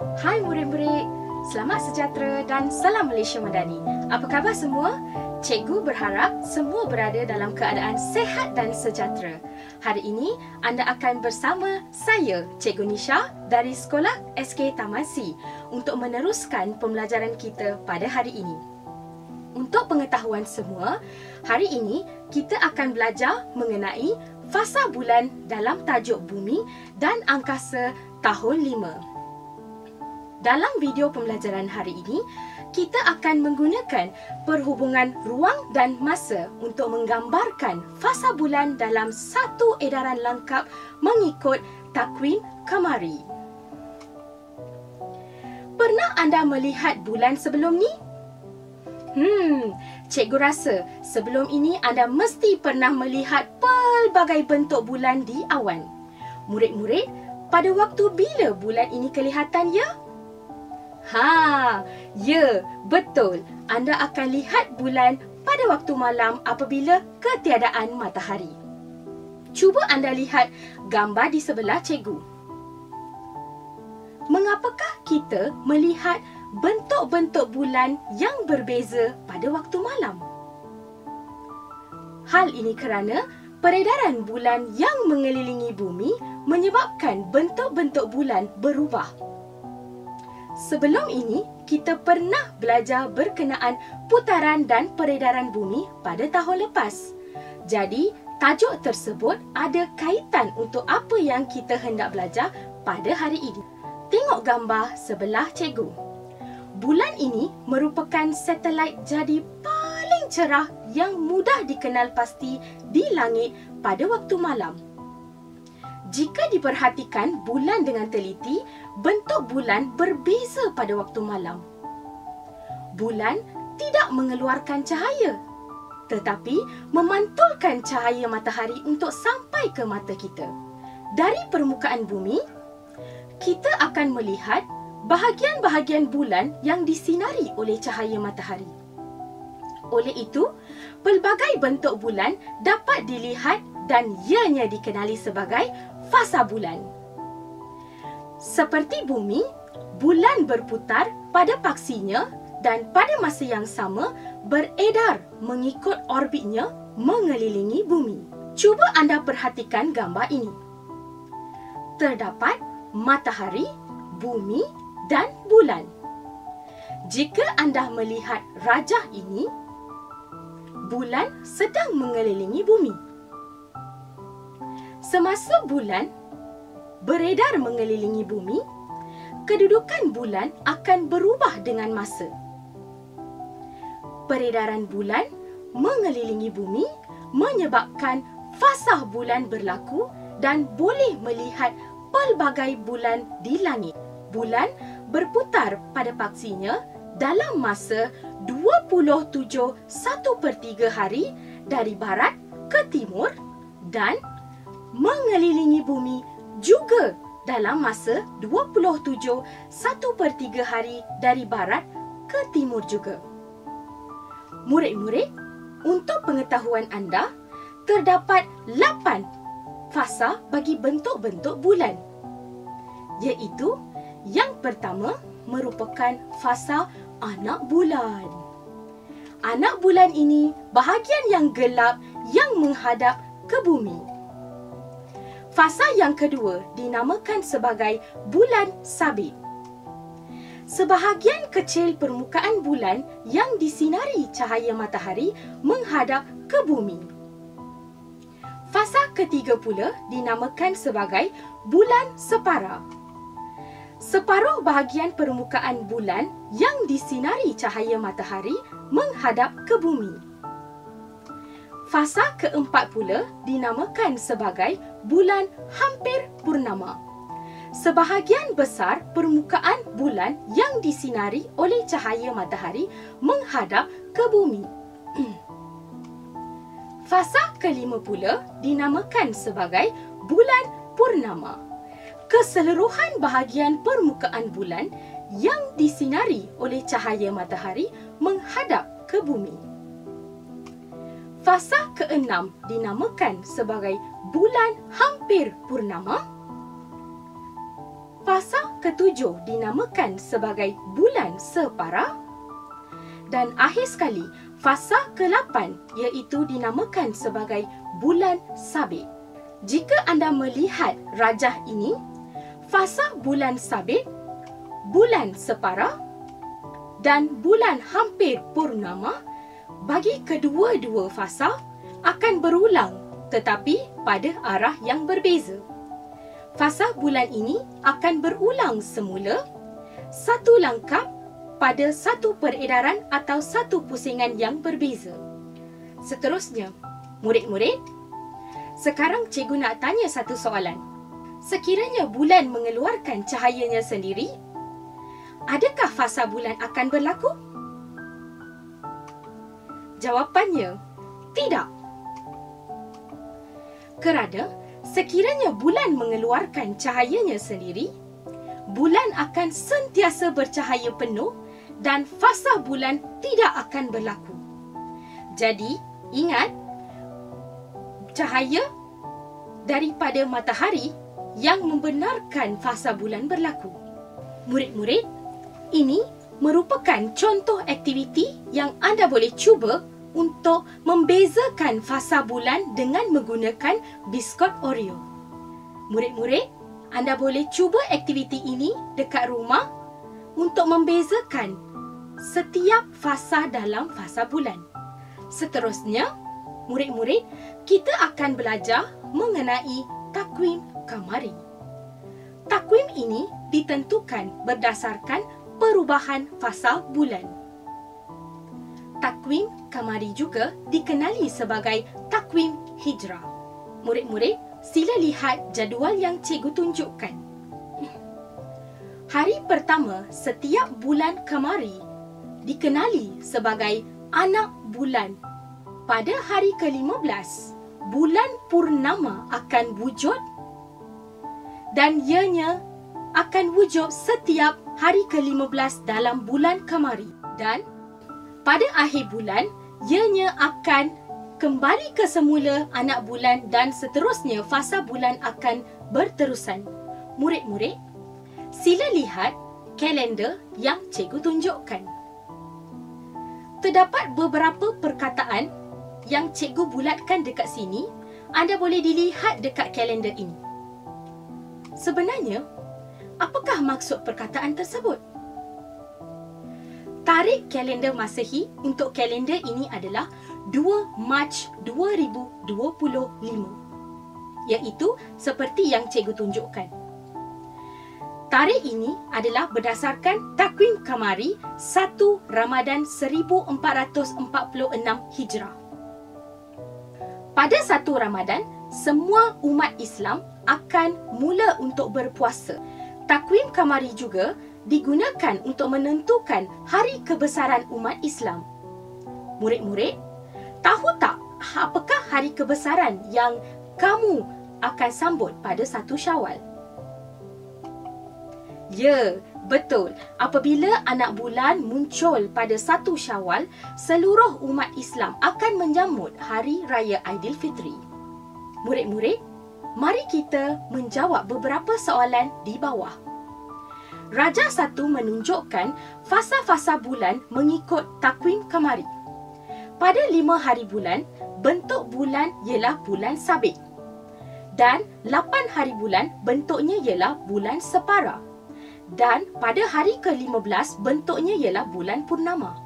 Hai murid-murid, selamat sejahtera dan salam Malaysia Madani. Apa khabar semua? Cikgu berharap semua berada dalam keadaan sehat dan sejahtera. Hari ini anda akan bersama saya, Cikgu Nisha dari Sekolah SK Taman C untuk meneruskan pembelajaran kita pada hari ini. Untuk pengetahuan semua, hari ini kita akan belajar mengenai fasa bulan dalam tajuk bumi dan angkasa tahun 5. Dalam video pembelajaran hari ini, kita akan menggunakan perhubungan ruang dan masa untuk menggambarkan fasa bulan dalam satu edaran lengkap mengikut takwim Qamari. Pernah anda melihat bulan sebelum ni? Cikgu rasa sebelum ini anda mesti pernah melihat pelbagai bentuk bulan di awan. Murid-murid, pada waktu bila bulan ini kelihatan ya? Ya, betul. Anda akan lihat bulan pada waktu malam apabila ketiadaan matahari. Cuba anda lihat gambar di sebelah cikgu. Mengapakah kita melihat bentuk-bentuk bulan yang berbeza pada waktu malam? Hal ini kerana peredaran bulan yang mengelilingi bumi menyebabkan bentuk-bentuk bulan berubah. Sebelum ini, kita pernah belajar berkenaan putaran dan peredaran bumi pada tahun lepas. Jadi, tajuk tersebut ada kaitan untuk apa yang kita hendak belajar pada hari ini. Tengok gambar sebelah cikgu. Bulan ini merupakan satelit jadi paling cerah yang mudah dikenal pasti di langit pada waktu malam. Jika diperhatikan bulan dengan teliti, bentuk bulan berbeza pada waktu malam. Bulan tidak mengeluarkan cahaya, tetapi memantulkan cahaya matahari untuk sampai ke mata kita. Dari permukaan bumi, kita akan melihat bahagian-bahagian bulan yang disinari oleh cahaya matahari. Oleh itu, pelbagai bentuk bulan dapat dilihat dan ianya dikenali sebagai fasa bulan. Seperti bumi, bulan berputar pada paksinya dan pada masa yang sama beredar mengikut orbitnya mengelilingi bumi. Cuba anda perhatikan gambar ini. Terdapat matahari, bumi dan bulan. Jika anda melihat rajah ini, bulan sedang mengelilingi bumi. Semasa bulan beredar mengelilingi bumi, kedudukan bulan akan berubah dengan masa. Peredaran bulan mengelilingi bumi menyebabkan fasa bulan berlaku dan boleh melihat pelbagai bulan di langit. Bulan berputar pada paksinya dalam masa 27.1/3 hari dari barat ke timur dan mengelilingi bumi juga dalam masa 27.1/3 hari dari barat ke timur juga. Murid-murid, untuk pengetahuan anda, terdapat 8 fasa bagi bentuk-bentuk bulan. Iaitu, yang pertama merupakan fasa anak bulan. Anak bulan ini bahagian yang gelap yang menghadap ke bumi. Fasa yang kedua dinamakan sebagai bulan sabit. Sebahagian kecil permukaan bulan yang disinari cahaya matahari menghadap ke bumi. Fasa ketiga pula dinamakan sebagai bulan separa. Separuh bahagian permukaan bulan yang disinari cahaya matahari menghadap ke bumi. Fasa keempat pula dinamakan sebagai bulan hampir purnama. Sebahagian besar permukaan bulan yang disinari oleh cahaya matahari menghadap ke bumi. Fasa kelima pula dinamakan sebagai bulan purnama. Keseluruhan bahagian permukaan bulan yang disinari oleh cahaya matahari menghadap ke bumi. Fasa keenam dinamakan sebagai bulan hampir purnama. Fasa ke-7 dinamakan sebagai bulan separa. Dan akhir sekali, fasa ke-8 iaitu dinamakan sebagai bulan sabit. Jika anda melihat rajah ini, fasa bulan sabit, bulan separa dan bulan hampir purnama, bagi kedua-dua fasa akan berulang tetapi pada arah yang berbeza. Fasa bulan ini akan berulang semula satu langkah pada satu peredaran atau satu pusingan yang berbeza. Seterusnya, murid-murid, sekarang cikgu nak tanya satu soalan. Sekiranya bulan mengeluarkan cahayanya sendiri, adakah fasa bulan akan berlaku? Jawapannya, tidak. Kerana sekiranya bulan mengeluarkan cahayanya sendiri, bulan akan sentiasa bercahaya penuh dan fasa bulan tidak akan berlaku. Jadi, ingat, cahaya daripada matahari yang membenarkan fasa bulan berlaku. Murid-murid, ini merupakan contoh aktiviti yang anda boleh cuba untuk membezakan fasa bulan dengan menggunakan biskut Oreo. Murid-murid, anda boleh cuba aktiviti ini dekat rumah untuk membezakan setiap fasa dalam fasa bulan. Seterusnya, murid-murid, kita akan belajar mengenai takwim kamari. Takwim ini ditentukan berdasarkan perubahan fasa bulan. Takwim kamari juga dikenali sebagai takwim hijrah. Murid-murid, sila lihat jadual yang cikgu tunjukkan. Hari pertama setiap bulan kamari dikenali sebagai anak bulan. Pada hari ke-15, bulan purnama akan wujud dan ianya akan wujud setiap hari ke-15 dalam bulan kamari. Dan pada akhir bulan, ianya akan kembali ke semula anak bulan dan seterusnya fasa bulan akan berterusan. Murid-murid, sila lihat kalender yang cikgu tunjukkan. Terdapat beberapa perkataan yang cikgu bulatkan dekat sini. Anda boleh dilihat dekat kalender ini. Sebenarnya, apakah maksud perkataan tersebut? Tarikh kalender Masehi untuk kalender ini adalah 2 Mac 2025, iaitu seperti yang cikgu tunjukkan. Tarikh ini adalah berdasarkan takwim kamari 1 Ramadan 1446 Hijrah. Pada 1 Ramadan, semua umat Islam akan mula untuk berpuasa. Takwim kamari juga digunakan untuk menentukan hari kebesaran umat Islam. Murid-murid, tahu tak apakah hari kebesaran yang kamu akan sambut pada 1 Syawal? Ya, betul. Apabila anak bulan muncul pada 1 Syawal, seluruh umat Islam akan menyambut Hari Raya Aidilfitri. Murid-murid, mari kita menjawab beberapa soalan di bawah. Rajah 1 menunjukkan fasa-fasa bulan mengikut takwim kamari. Pada 5 hari bulan, bentuk bulan ialah bulan sabit. Dan 8 hari bulan, bentuknya ialah bulan separa. Dan pada hari ke-15, bentuknya ialah bulan purnama.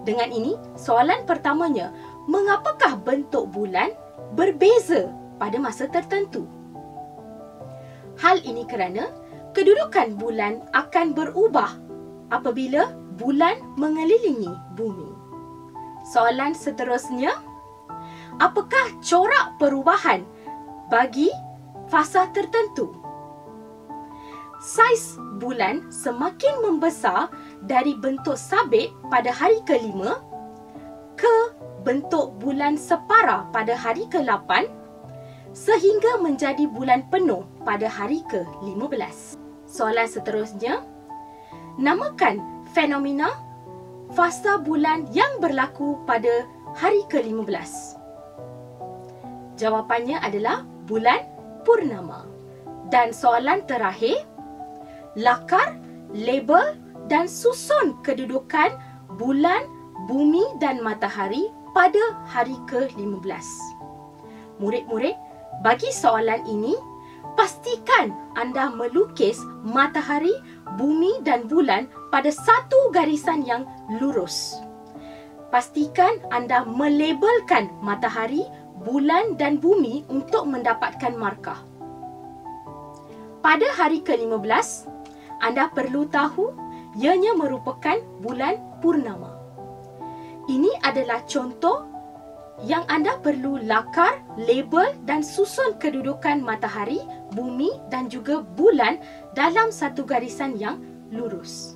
Dengan ini, soalan pertamanya, mengapakah bentuk bulan berbeza pada masa tertentu? Hal ini kerana kedudukan bulan akan berubah apabila bulan mengelilingi bumi. Soalan seterusnya, apakah corak perubahan bagi fasa tertentu? Saiz bulan semakin membesar dari bentuk sabit pada hari ke-5 ke bentuk bulan separa pada hari ke-8 sehingga menjadi bulan penuh pada hari ke-15. Soalan seterusnya, namakan fenomena fasa bulan yang berlaku pada hari ke-15. Jawapannya adalah bulan purnama. Dan soalan terakhir, lakar, label dan susun kedudukan bulan, bumi dan matahari pada hari ke-15. Murid-murid, bagi soalan ini, pastikan anda melukis matahari, bumi dan bulan pada satu garisan yang lurus. Pastikan anda melabelkan matahari, bulan dan bumi untuk mendapatkan markah. Pada hari ke-15, anda perlu tahu ianya merupakan bulan purnama. Ini adalah contoh yang anda perlu lakar, label dan susun kedudukan matahari, bumi dan juga bulan dalam satu garisan yang lurus.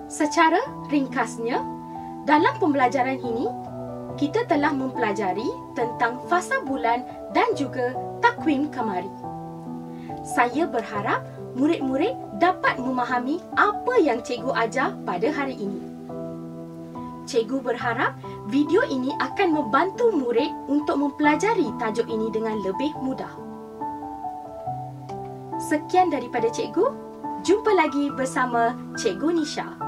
Secara ringkasnya, dalam pembelajaran ini, kita telah mempelajari tentang fasa bulan dan juga takwim kamari. Saya berharap murid-murid dapat memahami apa yang cikgu ajar pada hari ini. Cikgu berharap video ini akan membantu murid untuk mempelajari tajuk ini dengan lebih mudah. Sekian daripada cikgu. Jumpa lagi bersama Cikgu Nisha.